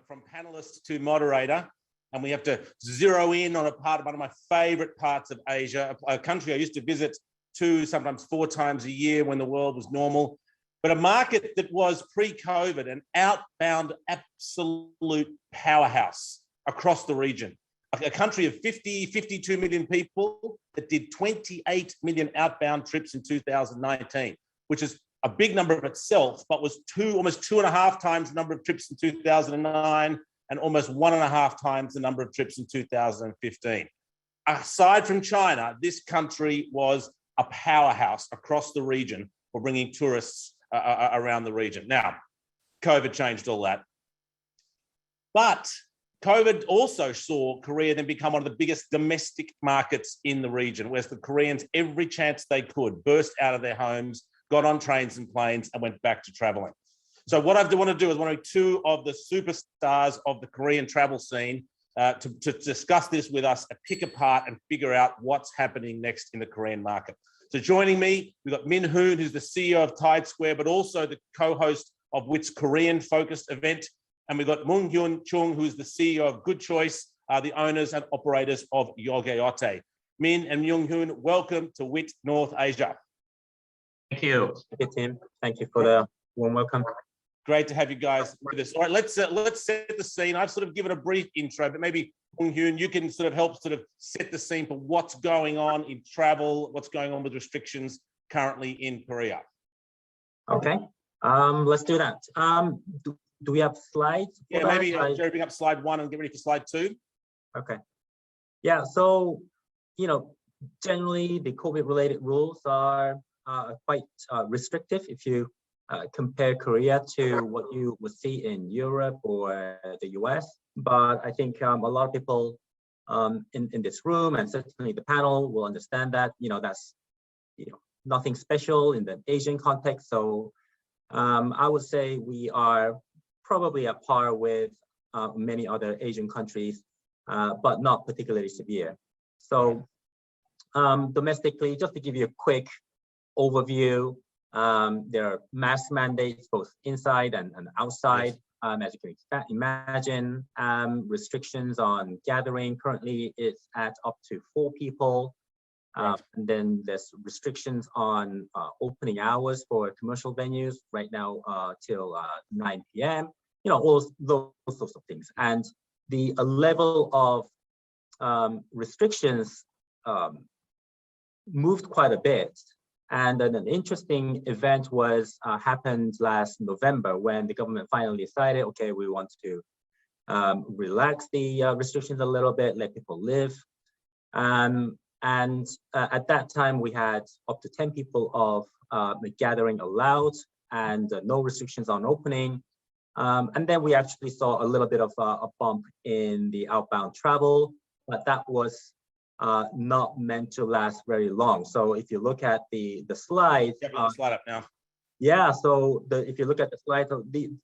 from panelist to moderator, and we have to zero in on one of my favorite parts of Asia, a country I used to visit 2, sometimes 4 times a year when the world was normal, but a market that was pre-COVID an outbound absolute powerhouse across the region. A country of 52 million people that did 28 million outbound trips in 2019, which is a big number of itself, but was almost 2.5 times the number of trips in 2009 and almost 1.5 times the number of trips in 2015. Aside from China, this country was a powerhouse across the region for bringing tourists around the region. Now, COVID changed all that. But COVID also saw Korea then become one of the biggest domestic markets in the region, where the Koreans, every chance they could, burst out of their homes, got on trains and planes and went back to traveling. So what I want to do is one of 2 of the superstars of the Korean travel scene to discuss this with us, pick apart and figure out what's happening next in the Korean market. So joining me, we've got Myunghoon, who's the CEO of Tidesquare, but also the co-host of WiT's Korean-focused event. And we've got Chung, who's the CEO of Good Choice, the owners and operators of Yogeote. Min and Myunghoon, welcome to WiT North Asia. Thank you, Tim. Thank you for the warm welcome. Great to have you guys with us. All right, let's set the scene. I've sort of given a brief intro, but maybe Myunghoon, you can sort of help set the scene for what's going on in travel, what's going on with restrictions currently in Korea. Okay, let's do that. Do we have slides? Yeah, maybe Jerry, bring up slide 1 and get ready for slide 2. Okay. Yeah, so, generally the COVID-related rules are quite restrictive if you compare Korea to what you would see in Europe or the US. But I think a lot of people in this room and certainly the panel will understand that, that's nothing special in the Asian context. So I would say we are probably at par with many other Asian countries, but not particularly severe. So domestically, just to give you a quick overview, there are mask mandates both inside and outside. As you can imagine, restrictions on gathering currently it's at up to 4 people. And then there's restrictions on opening hours for commercial venues right now till 9 p.m. All those sorts of things. And the level of restrictions moved quite a bit. And then an interesting event was happened last November when the government finally decided, okay, we want to relax the restrictions a little bit, let people live. And at that time, we had up to 10 people of gathering allowed and no restrictions on opening. And then we actually saw a little bit of a bump in the outbound travel, but that was not meant to last very long. So if you look at the slides, slide up now. Yeah, so if you look at the slides,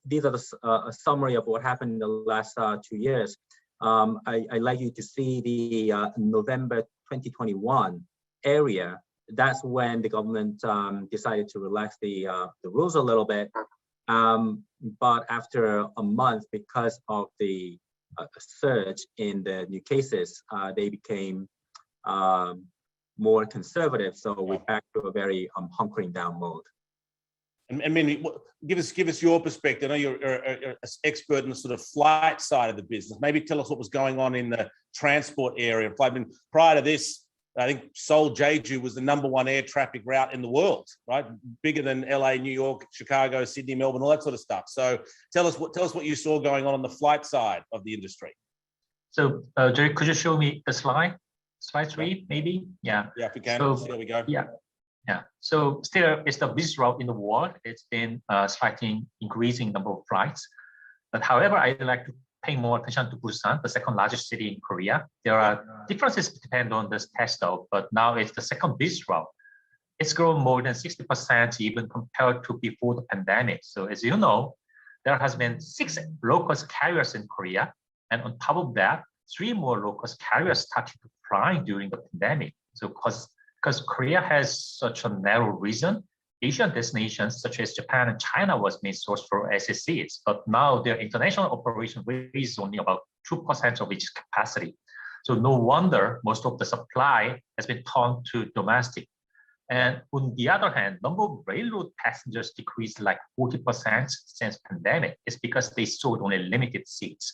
these are a summary of what happened in the last 2 years. I'd like you to see the November 2021 area. That's when the government decided to relax the rules a little bit. But after a month, because of the surge in the new cases, they became more conservative. So we're back to a very hunkering down mode. And I mean, give us your perspective. I know you're an expert in the sort of flight side of the business. Maybe tell us what was going on in the transport area. I mean, prior to this, I think Seoul Jeju was the #1 air traffic route in the world, right? Bigger than LA, New York, Chicago, Sydney, Melbourne, all that sort of stuff. So tell us what you saw going on the flight side of the industry. So Jerry, could you show me the slide 3, maybe? Yeah. Yeah, if we can. So, there we go. Yeah. So still, it's the busiest route in the world. It's been slightly increasing number of flights. But however, I'd like to pay more attention to Busan, the second largest city in Korea. There are differences depend on this test though, but now it's the second busiest route. It's grown more than 60% even compared to before the pandemic. So as you know, there has been 6 low-cost carriers in Korea. And on top of that, 3 more low-cost carriers started to fly during the pandemic. So because Korea has such a narrow region, Asian destinations such as Japan and China was main source for SSCs, but now their international operation is only about 2% of its capacity. So no wonder most of the supply has been turned to domestic. And on the other hand, number of railroad passengers decreased like 40% since pandemic. It's because they sold only limited seats,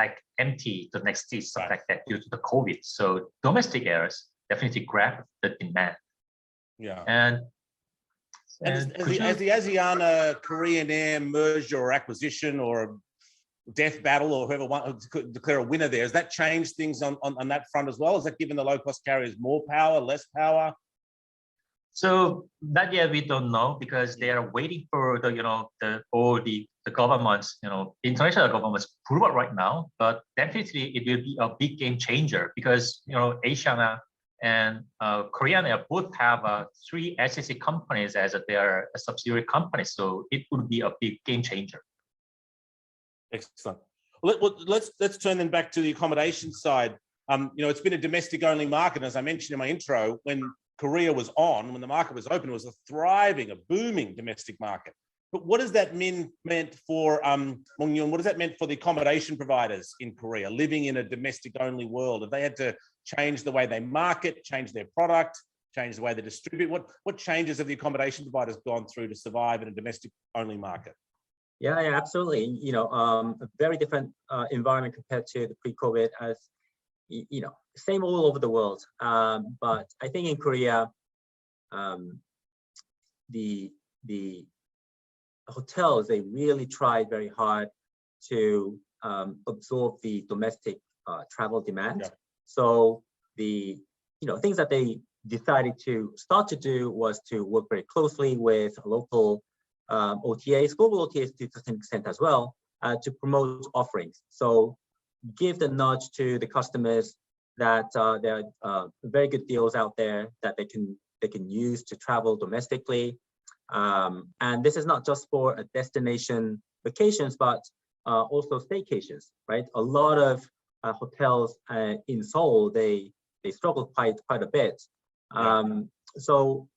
like empty the next seats, stuff like that, due to the COVID. So domestic airs definitely grabbed the demand. Yeah. And as the ASEAN Korean Air merger or acquisition or death battle, or whoever could declare a winner there, has that changed things on that front as well? Has that given the low-cost carriers more power, less power? So that yet we don't know, because they are waiting for the the governments, international governments approval right now. But definitely it will be a big game changer, because Asiana and Korean Air both have 3 SSC companies as their subsidiary companies. So it would be a big game changer. Excellent. Let's turn then back to the accommodation side. It's been a domestic-only market, as I mentioned in my intro. When Korea was on, when the market was open, it was a thriving, a booming domestic market. But what does that meant for Myunghoon? What does that mean for the accommodation providers in Korea living in a domestic-only world? Have they had to change the way they market, change their product, change the way they distribute? What changes have the accommodation providers gone through to survive in a domestic-only market? Yeah, absolutely. A very different environment compared to the pre-COVID, as same all over the world. But I think in Korea, the hotels, they really tried very hard to absorb the domestic travel demand. Yeah. So the things that they decided to start to do was to work very closely with local OTAs, global OTAs to some extent as well, to promote offerings. So give the nudge to the customers that there are very good deals out there that they can use to travel domestically. And this is not just for a destination vacations, but also staycations, right? A lot of hotels in Seoul, they struggled quite a bit. So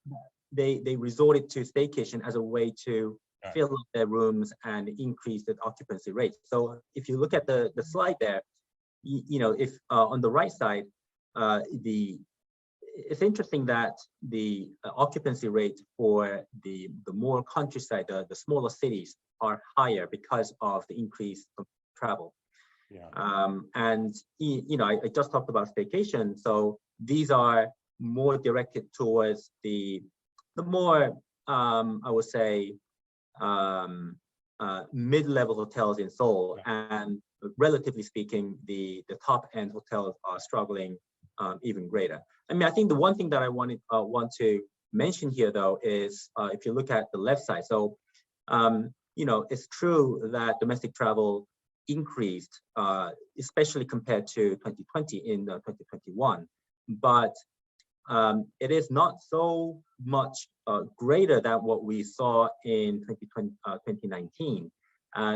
they resorted to staycation as a way to fill up their rooms and increase the occupancy rate. So if you look at the slide there, if on the right side, it's interesting that the occupancy rate for the more countryside, the smaller cities, are higher because of the increase of travel. And I just talked about staycation, so these are more directed towards the more I would say mid-level hotels in Seoul, and relatively speaking, the top-end hotels are struggling even greater. I mean, I think the one thing that I want to mention here, though, is if you look at the left side. So, it's true that domestic travel increased, especially compared to 2020 in 2021, but it is not so much greater than what we saw in 2019.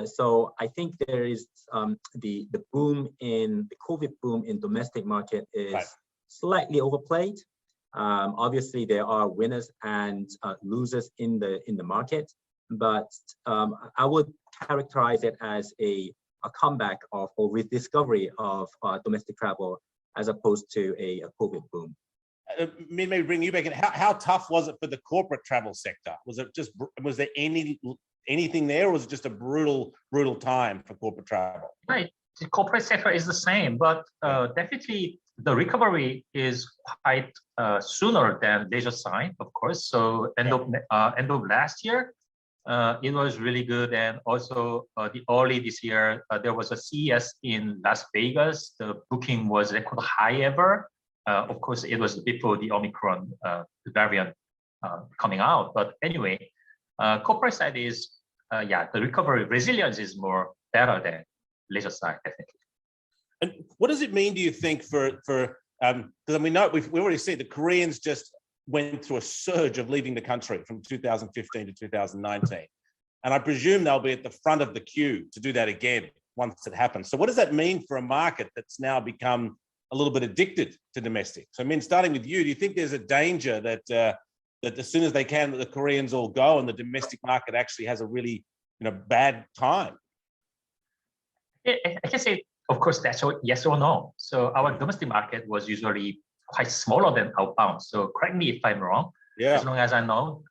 So I think there is the boom in the COVID boom in domestic market is slightly overplayed. Obviously, there are winners and losers in the market, but I would characterize it as a comeback or rediscovery of domestic travel as opposed to a COVID boom. Maybe bring you back in. How tough was it for the corporate travel sector? Was there anything there, or was it just a brutal time for corporate travel? Right, the corporate sector is the same, but definitely the recovery is quite sooner than leisure side, of course. So end of last year, it was really good, and also the early this year there was a CES in Las Vegas. The booking was record high ever. Of course, it was before the Omicron variant coming out. But anyway, corporate side is, the recovery resilience is more better than leisure side, definitely. And what does it mean, do you think, for because we know we already see the Koreans just went through a surge of leaving the country from 2015 to 2019, and I presume they'll be at the front of the queue to do that again once it happens. So what does that mean for a market that's now become a little bit addicted to domestic? So I mean, starting with you, do you think there's a danger that that as soon as they can, the Koreans all go, and the domestic market actually has a really, bad time? I can say, of course, that's a yes or no. So our domestic market was usually quite smaller than outbound. So correct me if I'm wrong. Yeah. As long as I know,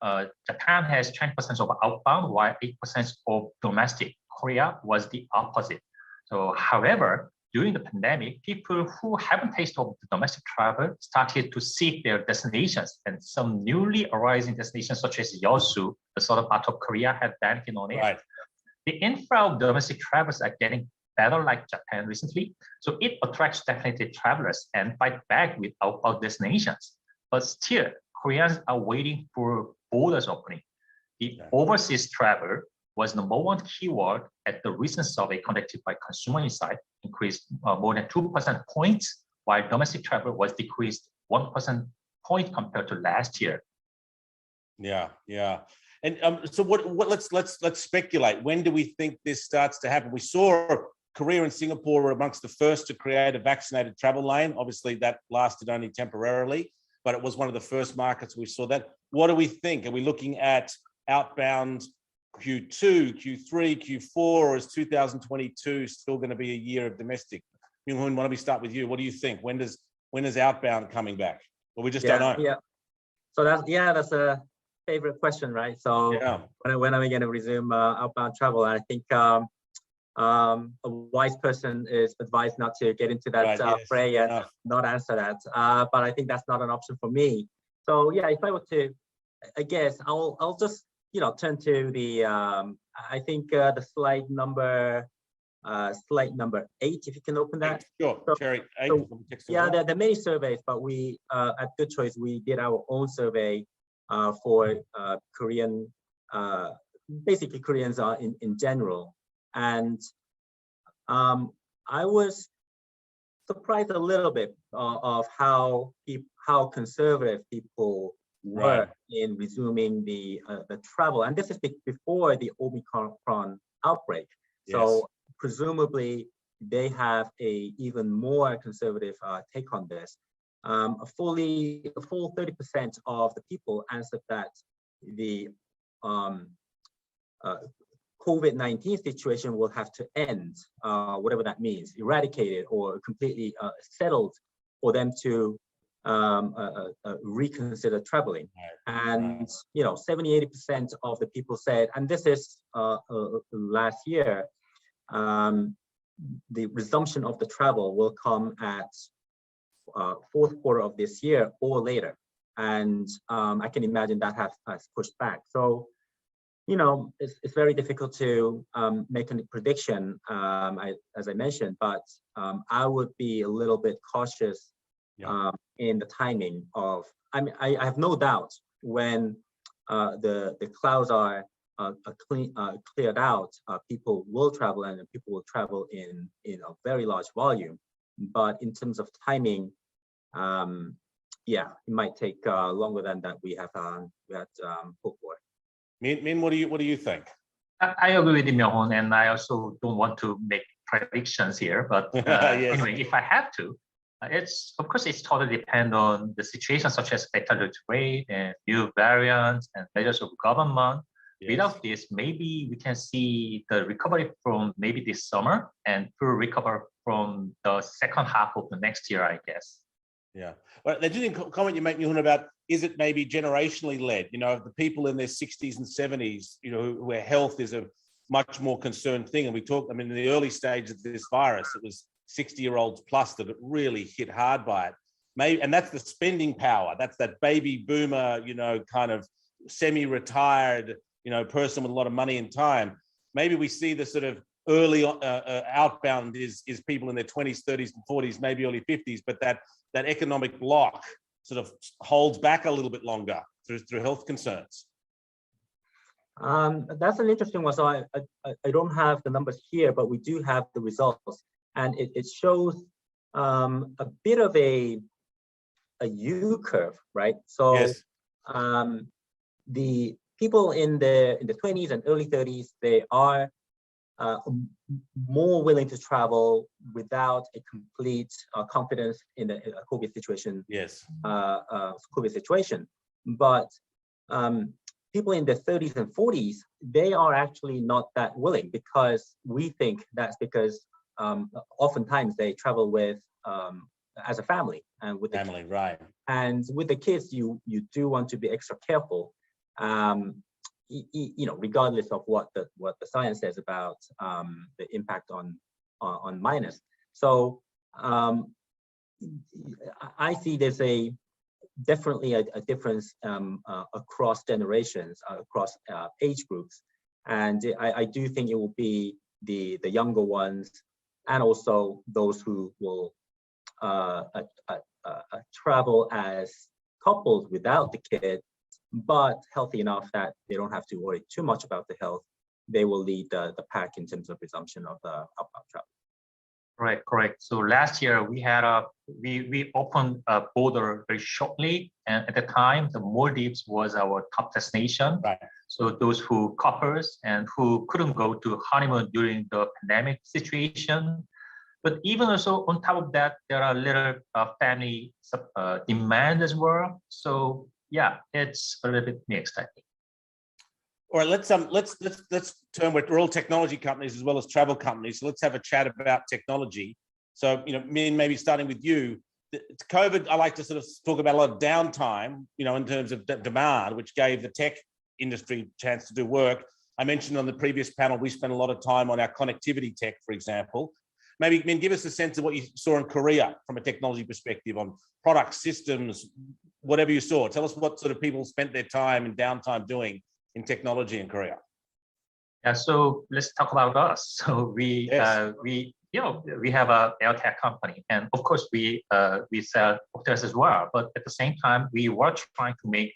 Japan has 20% of outbound, while 8% of domestic. Korea was the opposite. So, however, during the pandemic, people who haven't tasted of the domestic travel started to seek their destinations, and some newly arising destinations such as Yeosu, the southern part of Korea, have benefited on it. Right. The infra of domestic travelers are getting better, like Japan recently, so it attracts definitely travelers and fight back with outbound destinations. But still, Koreans are waiting for borders opening. The overseas travel was #1 keyword at the recent survey conducted by Consumer Insight, increased more than 2% points, while domestic travel was decreased 1% point compared to last year. Yeah. And so what? Let's speculate. When do we think this starts to happen? We saw Korea and Singapore were amongst the first to create a vaccinated travel lane. Obviously, that lasted only temporarily, but it was one of the first markets we saw that. What do we think? Are we looking at outbound Q2, Q3, Q4, or is 2022 still going to be a year of domestic? Myunghoon, why don't we start with you? What do you think? When is outbound coming back? Well, we just don't know. Yeah. So that's a favorite question, right? So when are we going to resume outbound travel? I think a wise person is advised not to get into that fray and not answer that. But I think that's not an option for me. So yeah, if I were to, I guess I'll just turn to the I think the slide number 8, if you can open that. Sure. Cherry 8. So, yeah, there are many surveys, but we at Good Choice we did our own survey for Korean, basically Koreans in general, and I was surprised a little bit of how conservative people were in resuming the travel, and this is before the Omicron outbreak. So presumably they have a even more conservative take on this. A full 30% of the people answered that the COVID-19 situation will have to end, whatever that means, eradicated or completely settled, for them to reconsider traveling. And 70-80% of the people said, and this is last year, the resumption of the travel will come at fourth quarter of this year or later. And I can imagine that has pushed back. So it's very difficult to make a prediction, as I mentioned, but I would be a little bit cautious in the timing of. I mean, I have no doubt when the clouds are cleared out, people will travel, and people will travel in a very large volume. But in terms of timing, it might take longer than that we had hoped for. Min, what do you think? I agree with Myunghoon, and I also don't want to make predictions here. But anyway, if I have to, it's totally depend on the situation, such as fatality rate and new variants and measures of government. Without this, maybe we can see the recovery from maybe this summer and full recover from the second half of the next year, I guess. Yeah. Well, the interesting comment you make, Yoon, about is it maybe generationally led? The people in their 60s and 70s, where health is a much more concerned thing. And we talked, in the early stage of this virus, it was 60-year-olds plus that really hit hard by it. Maybe, and that's the spending power. That's that baby boomer, kind of semi-retired, person with a lot of money and time. Maybe we see the sort of early outbound is people in their 20s, 30s, and 40s, maybe early 50s, but that economic block sort of holds back a little bit longer through health concerns. That's an interesting one. So I don't have the numbers here, but we do have the results, and it shows a bit of a U curve, right? So the people in the 20s and early 30s, they are more willing to travel without a complete confidence in a COVID situation. COVID situation. But people in their 30s and 40s, they are actually not that willing, because we think that's because oftentimes they travel with as a family and with Family, right? And with the kids, you do want to be extra careful, regardless of what the science says about the impact on minors. So I see there's definitely a difference across generations, across age groups, and I do think it will be the younger ones, and also those who will travel as couples without the kid, but healthy enough that they don't have to worry too much about the health. They will lead the pack in terms of resumption of the outbound travel. Right, correct. So last year we had we opened a border very shortly, and at the time the Maldives was our top destination. Right. So those who couples and who couldn't go to honeymoon during the pandemic situation. But even also on top of that, there are little family demand as well. So yeah, it's a little bit mixed, I think. All right, let's turn. We're all technology companies as well as travel companies. So let's have a chat about technology. So, maybe starting with you, COVID, I like to sort of talk about a lot of downtime, in terms of demand, which gave the tech industry a chance to do work. I mentioned on the previous panel, we spent a lot of time on our connectivity tech, for example. Maybe give us a sense of what you saw in Korea from a technology perspective on product systems, whatever you saw. Tell us what sort of people spent their time and downtime doing in technology in Korea. Yeah, so let's talk about us. So we have a air tech company, and of course we sell hotels as well. But at the same time, we were trying to make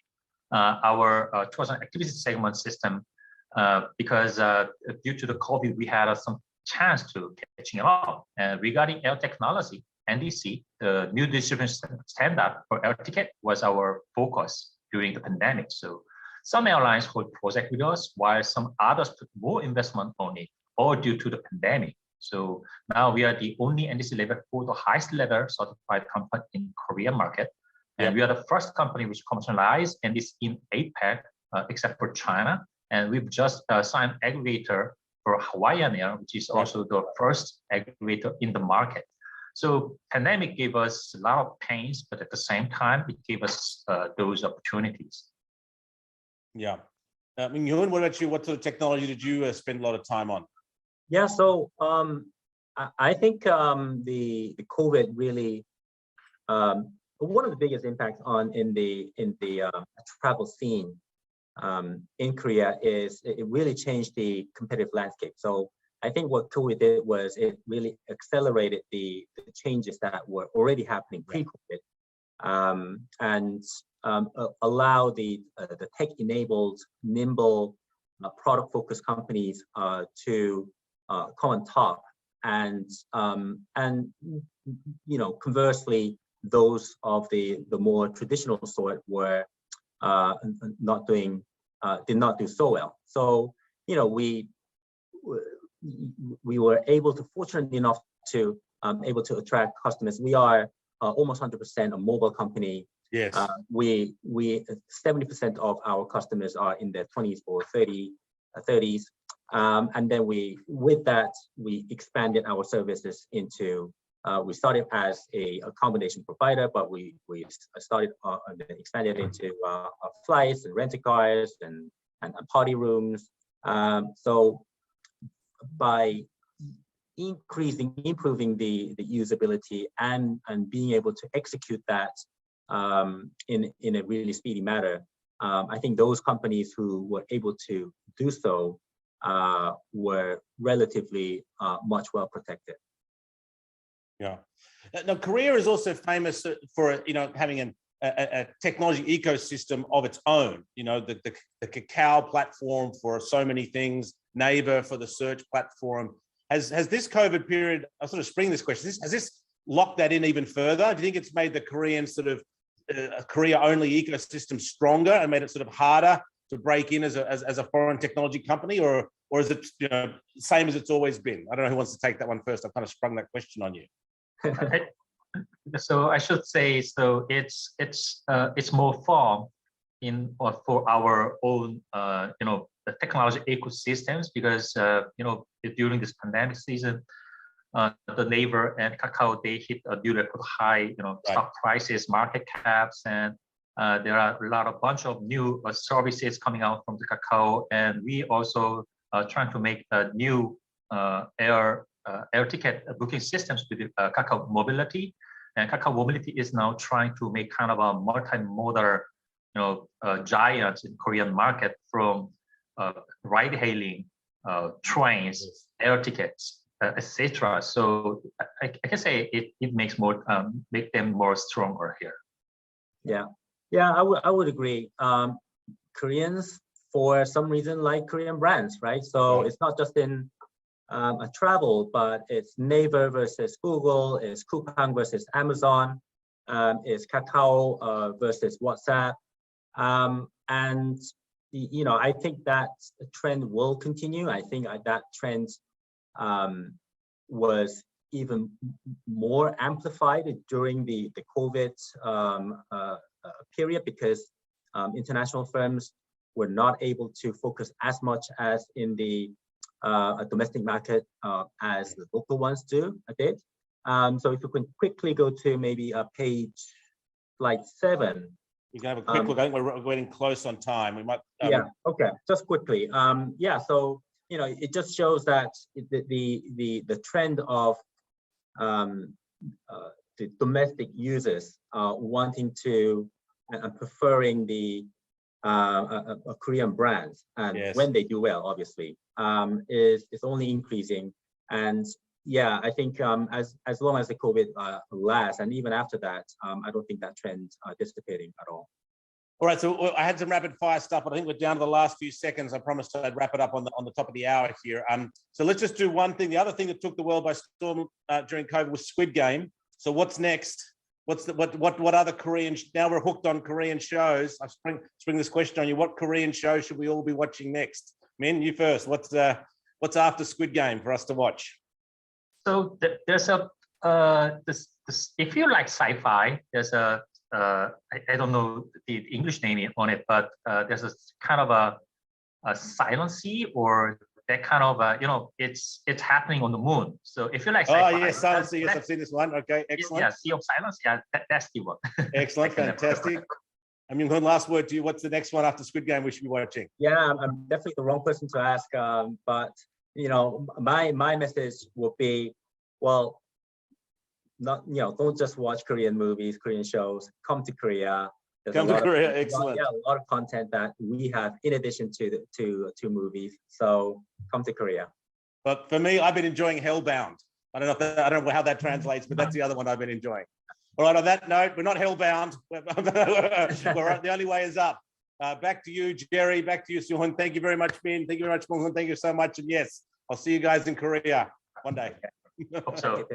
our tourism activity segment system because due to the COVID, we had some chance to catching up. And regarding air technology, NDC, the new distribution standard for air ticket was our focus during the pandemic. So some airlines hold project with us, while some others put more investment on it, all due to the pandemic. So now we are the only NDC level 4, the highest level certified company in Korean market. And we are the first company which commercialized NDC in APAC, except for China. And we've just signed aggregator for Hawaiian Air, which is also the first aggregator in the market. So pandemic gave us a lot of pains, but at the same time, it gave us those opportunities. Yeah. Myunghoon, what about you? What sort of technology did you spend a lot of time on? Yeah, so I think the COVID really, one of the biggest impacts in the travel scene in Korea is it really changed the competitive landscape. So I think what COVID did was it really accelerated the changes that were already happening pre-COVID, and allow the tech-enabled, nimble, product-focused companies to come on top, and conversely, those of the more traditional sort were did not do so well. So we were fortunate enough to able to attract customers. We are almost 100% a mobile company. Yes. We 70% of our customers are in their 20s or 30s, and then with that we expanded our services into. We started as a accommodation provider, but we started and then expanded into flights and rental cars and party rooms. So by improving the usability and being able to execute that in a really speedy manner, I think those companies who were able to do so were relatively much well protected. Yeah. Now, Korea is also famous for having a technology ecosystem of its own. The Kakao platform for so many things, Naver for the search platform. Has this COVID period? I'll sort of spring this question. Has this locked that in even further? Do you think it's made the Korean sort of Korea-only ecosystem stronger and made it sort of harder to break in as a foreign technology company, or is it same as it's always been? I don't know who wants to take that one first. I've kind of sprung that question on you. So I should say, so it's more fun for our own the technology ecosystems, because during this pandemic season, the Naver and Kakao, they hit a new record high stock prices, market caps, and there are a bunch of new services coming out from the Kakao, and we also trying to make a new air ticket booking systems with Kakao Mobility, and Kakao Mobility is now trying to make kind of a multimodal giant in Korean market, from ride-hailing, trains, air tickets, etc. So I can say it makes make them more stronger here. Yeah, I would agree. Koreans, for some reason, like Korean brands, right? So it's not just in a travel, but it's Naver versus Google, it's Coupang versus Amazon, it's Kakao versus WhatsApp, and I think that trend will continue. I think that trend was even more amplified during the COVID period, because international firms were not able to focus as much as in the domestic market as the local ones did. So if you can quickly go to maybe slide 7. You can have a quick look. I think we're getting close on time. We might. Okay, just quickly. So it just shows that the trend of the domestic users wanting to and preferring the Korean brands, and when they do well, obviously, is only increasing. And I think as long as the COVID lasts, and even after that, I don't think that trend dissipating at all. All right, so I had some rapid fire stuff, but I think we're down to the last few seconds. I promised I'd wrap it up on the top of the hour here. So let's just do one thing. The other thing that took the world by storm during COVID was Squid Game. So what's next? What other Korean? Now we're hooked on Korean shows. I spring this question on you. What Korean show should we all be watching next? Min, you first. What's after Squid Game for us to watch? So there's if you like sci-fi, there's I don't know the English name on it, but there's a kind of a Silent Sea, or that kind of it's happening on the moon. So if you like sci-fi, yes, Silent Sea. Yes, I've seen this one. Okay, excellent. Yeah, Sea of Silence. Yeah, that's the one. Excellent, fantastic. Myunghoon, last word to you. What's the next one after Squid Game we should be watching? Yeah, I'm definitely the wrong person to ask, but my message would be, well, don't just watch Korean movies, Korean shows. Come to Korea. Come to Korea, excellent. A lot of content that we have in addition to movies. So come to Korea. But for me, I've been enjoying Hellbound. I don't know how that translates, but that's the other one I've been enjoying. All right, on that note, we're not hellbound. The only way is up. Back to you, Jerry. Back to you, Suhun. Thank you very much, Min. Thank you very much, Myunghoon. Thank you so much. And yes, I'll see you guys in Korea one day. Hope so.